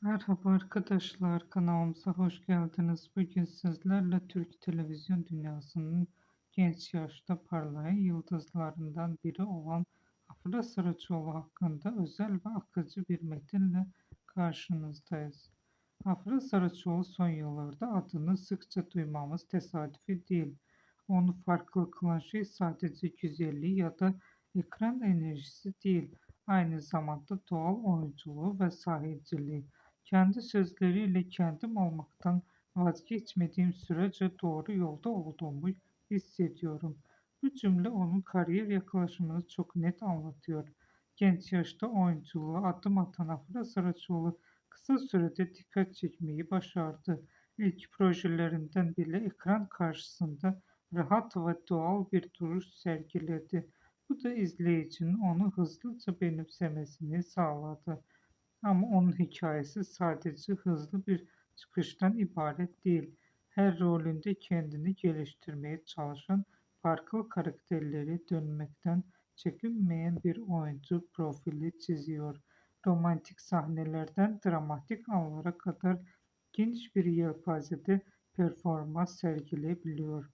Merhaba arkadaşlar, kanalımıza hoş geldiniz. Bugün sizlerle Türk televizyon dünyasının genç yaşta parlayan yıldızlarından biri olan Afra Saraçoğlu hakkında özel ve akıcı bir metinle karşınızdayız. Afra Saraçoğlu son yıllarda adını sıkça duymamız tesadüfi değil. Onu farklı kılan şey sadece güzelliği ya da ekran enerjisi değil, aynı zamanda doğal oyunculuğu ve sahiciliği. Kendi sözleriyle kendim olmaktan vazgeçmediğim sürece doğru yolda olduğumu hissediyorum. Bu cümle onun kariyer yaklaşımını çok net anlatıyor. Genç yaşta oyunculuğa adım atan Afra Saraçoğlu kısa sürede dikkat çekmeyi başardı. İlk projelerinden bile ekran karşısında rahat ve doğal bir duruş sergiledi. Bu da izleyicinin onu hızlıca benimsemesini sağladı. Ama onun hikayesi sadece hızlı bir çıkıştan ibaret değil. Her rolünde kendini geliştirmeye çalışan, farklı karakterleri dönmekten çekinmeyen bir oyuncu profili çiziyor. Romantik sahnelerden dramatik anlara kadar geniş bir yelpazede performans sergileyebiliyor.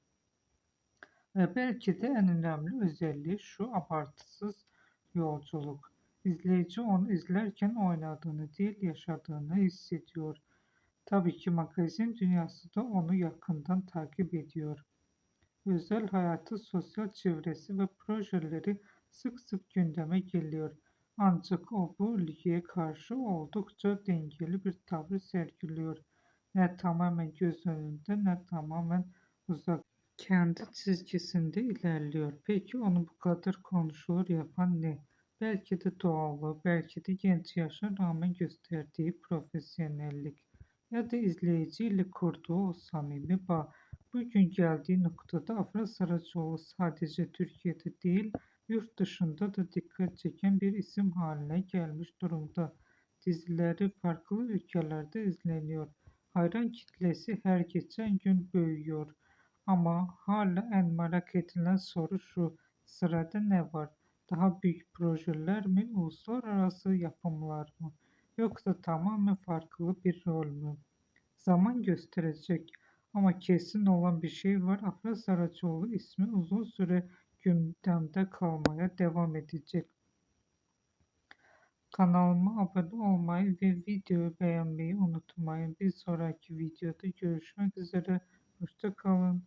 Ve belki de en önemli özelliği şu: abartısız yolculuk. İzleyici onu izlerken oynadığını değil, yaşadığını hissediyor. Tabii ki magazin dünyası da onu yakından takip ediyor. Özel hayatı, sosyal çevresi ve projeleri sık sık gündeme geliyor. Ancak o bu ilgiye karşı oldukça dengeli bir tavır sergiliyor. Ne tamamen göz önünde ne tamamen uzak. Kendi çizgisinde ilerliyor. Peki onu bu kadar konuşulur yapan ne? Belki de doğallığı, belki de genç yaşa rağmen gösterdiği profesyonellik ya da izleyiciyle kurduğu o samimi bağ. Bugün geldiği noktada Afra Saraçoğlu sadece Türkiye'de değil, yurt dışında da dikkat çeken bir isim haline gelmiş durumda. Dizileri farklı ülkelerde izleniyor. Hayran kitlesi her geçen gün büyüyor. Ama hala en merak edilen soru şu: sırada ne var? Daha büyük projeler mi, uluslararası yapımlar mı? Yoksa tamamen farklı bir rol mü? Zaman gösterecek. Ama kesin olan bir şey var: Afra Saraçoğlu ismi uzun süre gündemde kalmaya devam edecek. Kanalıma abone olmayı ve videoyu beğenmeyi unutmayın. Bir sonraki videoda görüşmek üzere. Hoşça kalın.